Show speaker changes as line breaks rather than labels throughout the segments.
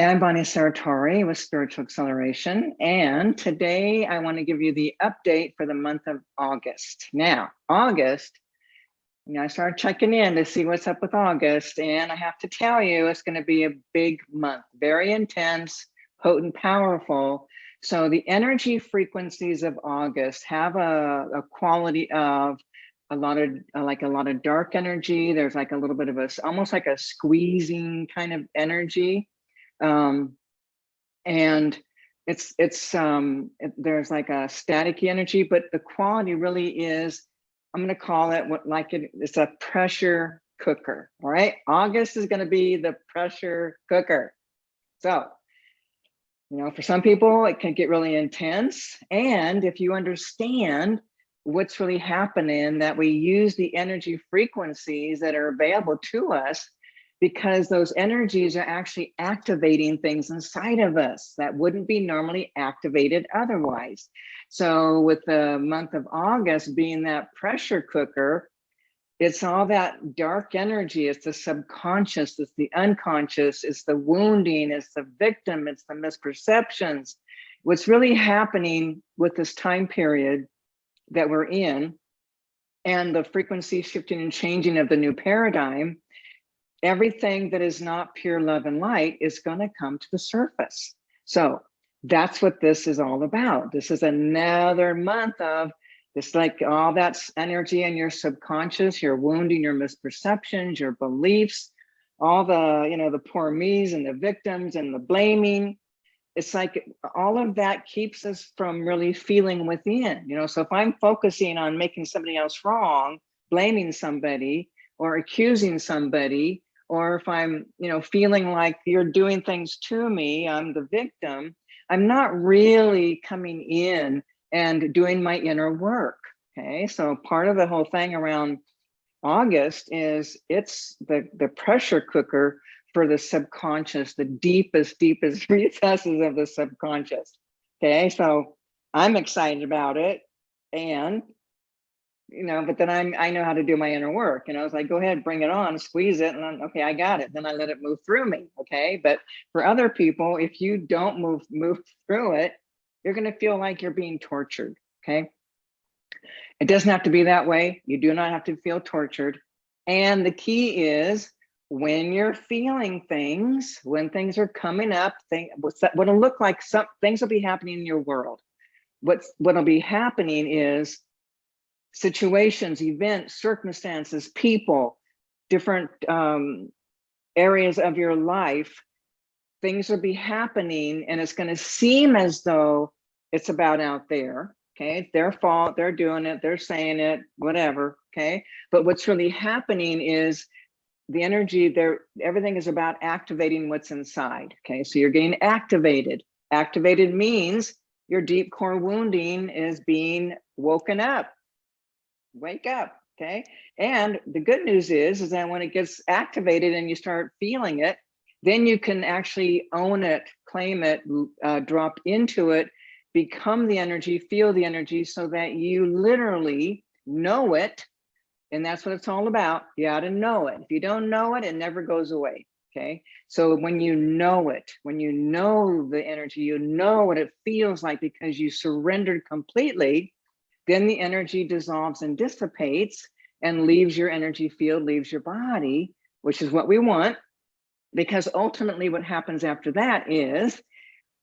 I'm Bonnie Serratore with Spiritual Acceleration, and today I want to give you the update for the month of August. Now, August, I started checking in to see what's up with August, and I have to tell you, it's going to be a big month, very intense, potent, powerful. So the energy frequencies of August have a quality of a lot of dark energy. There's like a little bit of almost like a squeezing kind of energy. And there's like a staticky energy, but the quality really is, I'm going to call it it's a pressure cooker. All right. August is going to be the pressure cooker. So, for some people, it can get really intense. And if you understand what's really happening, that we use the energy frequencies that are available to us, because those energies are actually activating things inside of us that wouldn't be normally activated otherwise. So with the month of August being that pressure cooker, it's all that dark energy. It's the subconscious, it's the unconscious, it's the wounding, it's the victim, it's the misperceptions. What's really happening with this time period that we're in, and the frequency shifting and changing of the new paradigm, everything that is not pure love and light is going to come to the surface. So that's what this is all about. This is another month of this, like all that energy in your subconscious, your wounding, your misperceptions, your beliefs, all the poor me's and the victims and the blaming. It's like all of that keeps us from really feeling within, so if I'm focusing on making somebody else wrong, blaming somebody or accusing somebody, or if I'm, feeling like you're doing things to me, I'm the victim, I'm not really coming in and doing my inner work. Okay. So part of the whole thing around August is it's the pressure cooker for the subconscious, the deepest recesses of the subconscious. Okay. So I'm excited about it. And but then I know how to do my inner work. It's like, go ahead, bring it on, squeeze it, and then, okay, I got it. Then I let it move through me. Okay. But for other people, if you don't move through it, you're going to feel like you're being tortured. Okay. It doesn't have to be that way. You do not have to feel tortured. And the key is, when you're feeling things, when things are coming up, what'll look like, some things will be happening in your world. What'll be happening is situations, events, circumstances, people, different areas of your life, things will be happening, and it's going to seem as though it's about out there. Okay, it's their fault, they're doing it, they're saying it, whatever. Okay, but what's really happening is the energy there, everything is about activating what's inside. Okay, so you're getting activated. Activated means your deep core wounding is being woken up. Wake up. Okay. And the good news is that when it gets activated and you start feeling it, then you can actually own it, claim it, drop into it, become the energy, feel the energy, so that you literally know it. And that's what it's all about. You got to know it. If you don't know it, it never goes away. Okay. So when you know it, when you know the energy, you know what it feels like because you surrendered completely, then the energy dissolves and dissipates and leaves your energy field, leaves your body, which is what we want. Because ultimately what happens after that is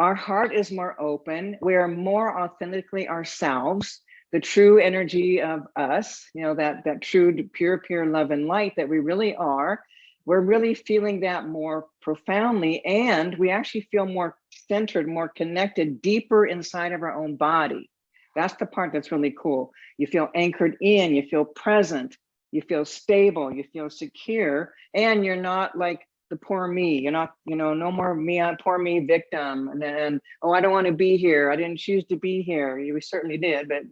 our heart is more open. We are more authentically ourselves, the true energy of us, that true, pure love and light that we really are. We're really feeling that more profoundly, and we actually feel more centered, more connected, deeper inside of our own body. That's the part that's really cool. You feel anchored in, you feel present, you feel stable, you feel secure, and you're not like the poor me. You're not, no more me, poor me victim. And then, oh, I don't want to be here. I didn't choose to be here. You certainly did, but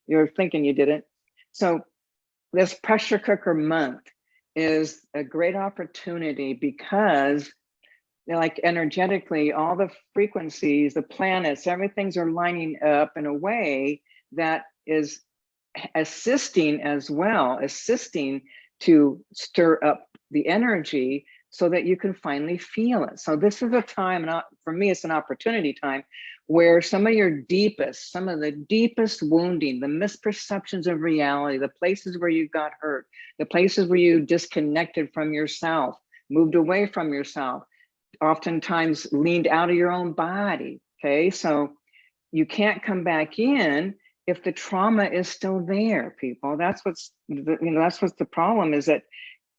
you're thinking you didn't. So this pressure cooker month is a great opportunity because like energetically, all the frequencies, the planets, everything's are lining up in a way that is assisting to stir up the energy so that you can finally feel it. So this is a time, and for me, it's an opportunity time where some of the deepest wounding, the misperceptions of reality, the places where you got hurt, the places where you disconnected from yourself, moved away from yourself, oftentimes leaned out of your own body. Okay, so you can't come back in if the trauma is still there, people. That's what's the problem, is that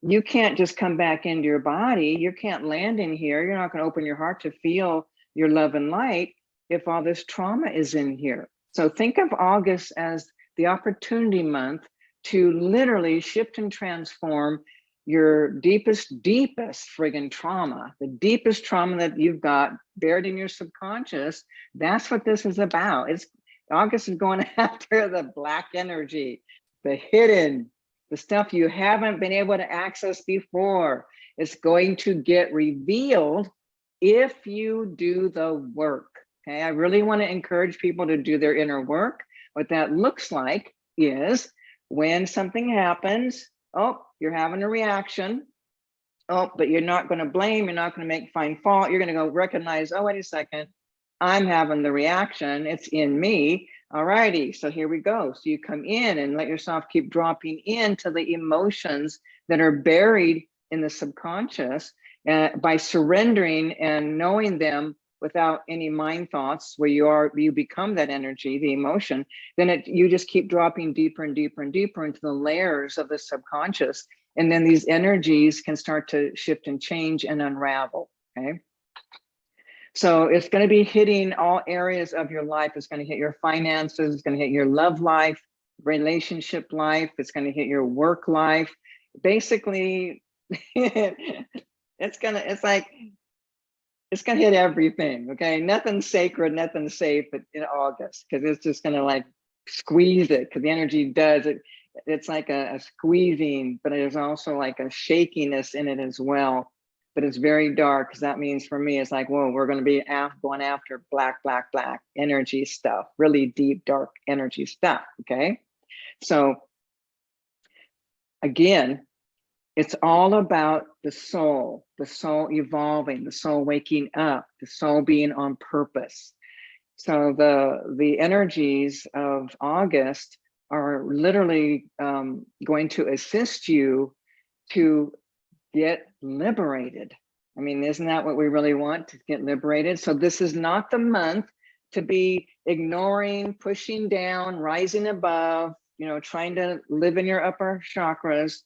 you can't just come back into your body. You can't land in here. You're not going to open your heart to feel your love and light if all this trauma is in here. So think of August as the opportunity month to literally shift and transform your deepest friggin' trauma, the deepest trauma that you've got buried in your subconscious. That's what this is about. August is going after the black energy, the hidden, the stuff you haven't been able to access before. It's going to get revealed if you do the work. Okay, I really want to encourage people to do their inner work. What that looks like is when something happens, oh, you're having a reaction. Oh, but you're not going to blame, you're not going to find fault. You're going to go recognize, oh, wait a second, I'm having the reaction. It's in me. All righty, so here we go. So you come in and let yourself keep dropping into the emotions that are buried in the subconscious by surrendering and knowing them without any mind thoughts, where you become that energy, the emotion. Then you just keep dropping deeper and deeper and deeper into the layers of the subconscious. And then these energies can start to shift and change and unravel. Okay. So it's going to be hitting all areas of your life. It's going to hit your finances. It's going to hit your love life, relationship life. It's going to hit your work life. Basically, it's going to hit everything. Okay. Nothing's sacred, nothing's safe in August, because it's just going to like squeeze it, because the energy does it. It's like a squeezing, but there's also like a shakiness in it as well. But it's very dark, because that means for me, it's like, whoa, we're going to be going after black energy stuff, really deep, dark energy stuff. Okay. So again, it's all about the soul evolving, the soul waking up, the soul being on purpose. So the energies of August are literally going to assist you to get liberated. I mean, isn't that what we really want, to get liberated? So this is not the month to be ignoring, pushing down, rising above, trying to live in your upper chakras.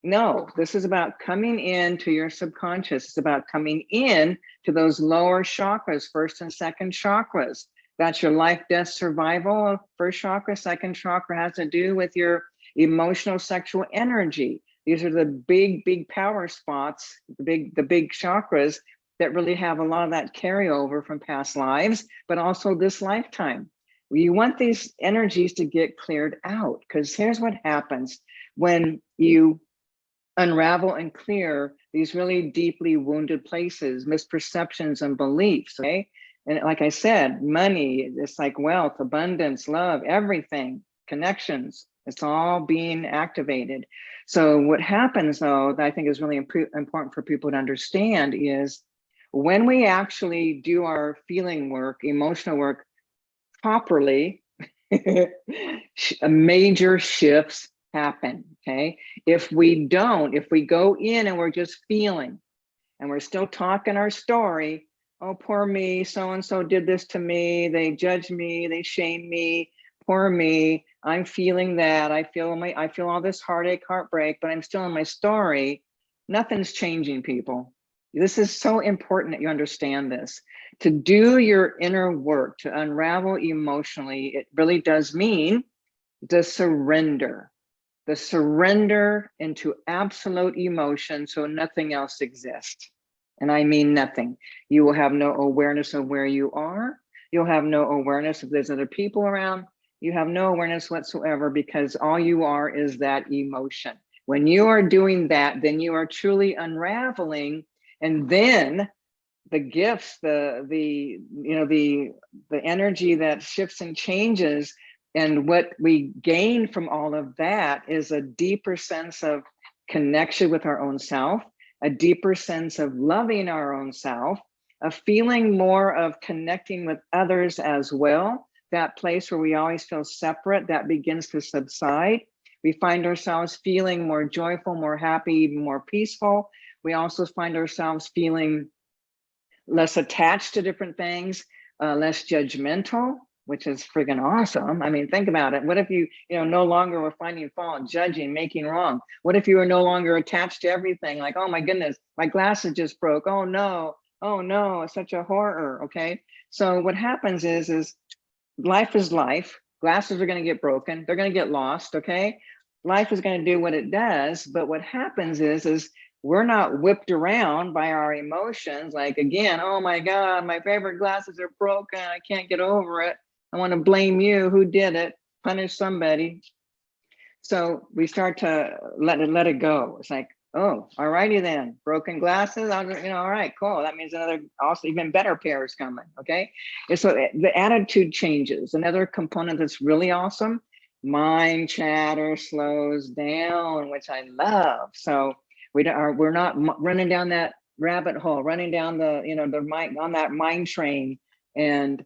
No, this is about coming into your subconscious. It's about coming in to those lower chakras, first and second chakras. That's your life, death, survival. First chakra, second chakra has to do with your emotional, sexual energy. These are the big power spots, the big chakras that really have a lot of that carryover from past lives, but also this lifetime. You want these energies to get cleared out, because here's what happens when you unravel and clear these really deeply wounded places, misperceptions and beliefs. Okay. And like I said, money, it's like wealth, abundance, love, everything, connections, it's all being activated. So what happens, though, that I think is really important for people to understand, is when we actually do our feeling work, emotional work properly, major shifts happen. Okay. If we don't, if we go in and we're just feeling and we're still talking our story, oh, poor me, so-and-so did this to me, they judge me, they shame me, poor me, I'm feeling that, I feel all this heartache, heartbreak, but I'm still in my story. Nothing's changing, people. This is so important that you understand this. To do your inner work, to unravel emotionally, it really does mean the surrender into absolute emotion, so nothing else exists. And I mean nothing. You will have no awareness of where you are. You'll have no awareness if there's other people around. You have no awareness whatsoever, because all you are is that emotion. When you are doing that, then you are truly unraveling. And then the gifts, the energy that shifts and changes, and what we gain from all of that is a deeper sense of connection with our own self, a deeper sense of loving our own self, a feeling more of connecting with others as well. That place where we always feel separate, that begins to subside. We find ourselves feeling more joyful, more happy, even more peaceful. We also find ourselves feeling less attached to different things, less judgmental, which is friggin' awesome. I mean, think about it. What if you no longer were finding fault, judging, making wrong? What if you were no longer attached to everything? Like, oh my goodness, my glasses just broke. Oh no, it's such a horror. Okay. So what happens is life is life. Glasses are going to get broken. They're going to get lost. Okay. Life is going to do what it does. But what happens is we're not whipped around by our emotions. Like, again, oh my God, my favorite glasses are broken. I can't get over it. I want to blame you. Who did it? Punish somebody. So we start to let it go. It's like, oh, all righty then. Broken glasses. All right, cool. That means another, also even better pair is coming. Okay. And so the attitude changes. Another component that's really awesome. Mind chatter slows down, which I love. So we're not running down that rabbit hole, running down the mind on that mind train and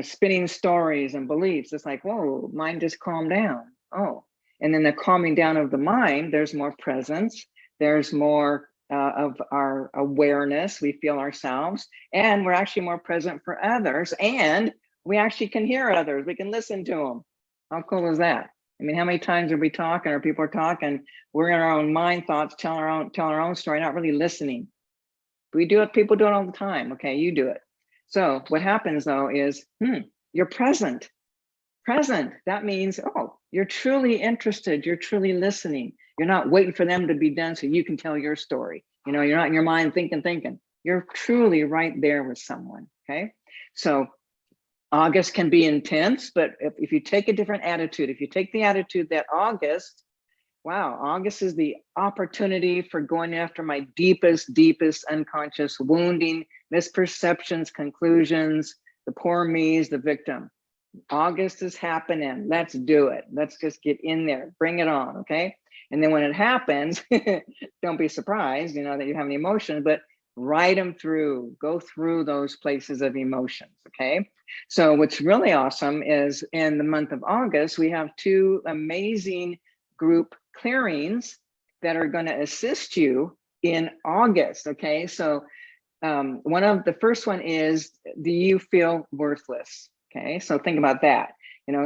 spinning stories and beliefs. It's like, whoa, mind just calm down. Oh, and then the calming down of the mind, there's more presence, there's more of our awareness, we feel ourselves, and we're actually more present for others, and we actually can hear others, we can listen to them. How cool is that? I mean, how many times are we talking or people are talking, we're in our own mind thoughts, telling our own story, not really listening. We do it, people do it all the time. Okay, you do it. So what happens though is, you're present. That means, oh, you're truly interested, you're truly listening. You're not waiting for them to be done so you can tell your story. You're not in your mind thinking. You're truly right there with someone. Okay, so August can be intense, but if you take a different attitude, if you take the attitude that August is the opportunity for going after my deepest unconscious wounding, misperceptions, conclusions, the poor me's, the victim. August is happening. Let's do it. Let's just get in there. Bring it on. Okay. And then when it happens, don't be surprised, that you have an emotion, but write them through, go through those places of emotions. Okay. So what's really awesome is in the month of August, we have 2 amazing group clearings that are going to assist you in August. Okay. So the first one is, do you feel worthless? Okay, so think about that.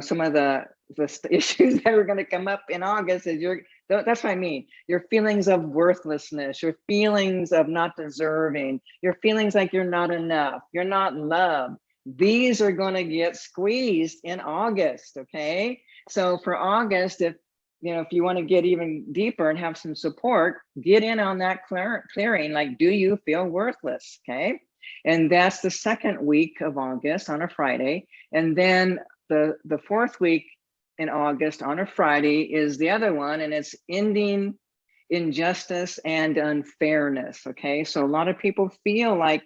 Some of the issues that are going to come up in August is that's what I mean. Your feelings of worthlessness, your feelings of not deserving, your feelings like you're not enough, you're not loved. These are going to get squeezed in August. Okay, so for August, if you want to get even deeper and have some support, get in on that clearing. Like, do you feel worthless? Okay. And that's the second week of August on a Friday. And then the 4th week in August on a Friday is the other one, and it's ending injustice and unfairness. Okay. So a lot of people feel like,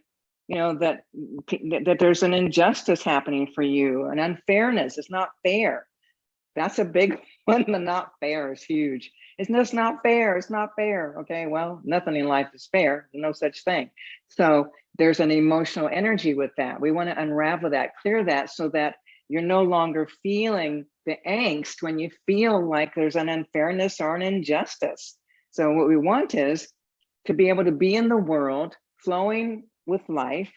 that there's an injustice happening for you, an unfairness. It's not fair. That's a big one. The not fair is huge. It's just not fair. It's not fair. Okay, well, nothing in life is fair. There's no such thing. So there's an emotional energy with that. We want to unravel that, clear that, so that you're no longer feeling the angst when you feel like there's an unfairness or an injustice. So what we want is to be able to be in the world, flowing with life.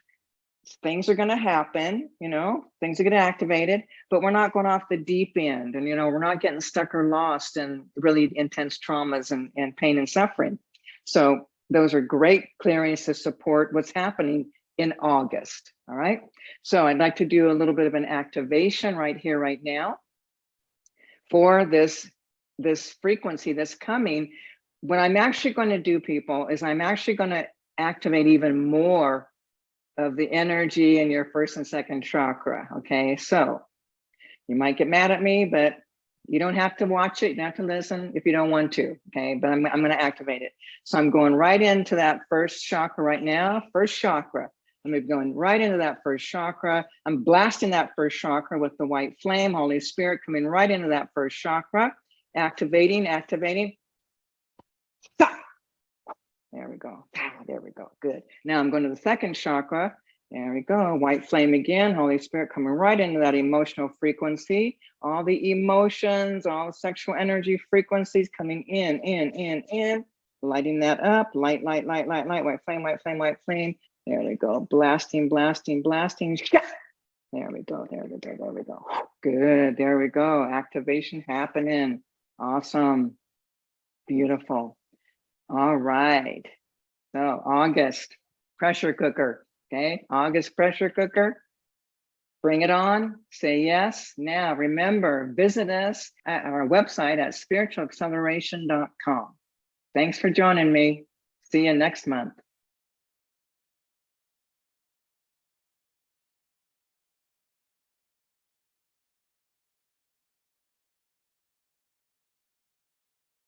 Things are going to happen, things are getting activated, but we're not going off the deep end, and we're not getting stuck or lost in really intense traumas and pain and suffering. So those are great clearings to support what's happening in August. All right, so I'd like to do a little bit of an activation right here, right now, for this frequency that's coming. What I'm actually going to do, people, is I'm actually going to activate even more of the energy in your 1st and 2nd chakra. Okay, so you might get mad at me, but you don't have to watch it. You don't have to listen if you don't want to. Okay, but I'm going to activate it. So I'm going right into that 1st chakra right now. 1st chakra. I'm going right into that 1st chakra. I'm blasting that 1st chakra with the white flame, Holy Spirit, coming right into that 1st chakra, activating. Stop. There we go. There we go. Good. Now I'm going to the second chakra. There we go. White flame again. Holy Spirit coming right into that emotional frequency. All the emotions, all the sexual energy frequencies coming in. Lighting that up. Light, light, light, light, light. White flame, white flame, white flame. There we go. Blasting, blasting, blasting. There we go. There we go. There we go. Good. There we go. Activation happening. Awesome. Beautiful. All right. So August pressure cooker. Okay. August pressure cooker. Bring it on. Say yes. Now remember, visit us at our website at spiritualacceleration.com. Thanks for joining me. See you next month.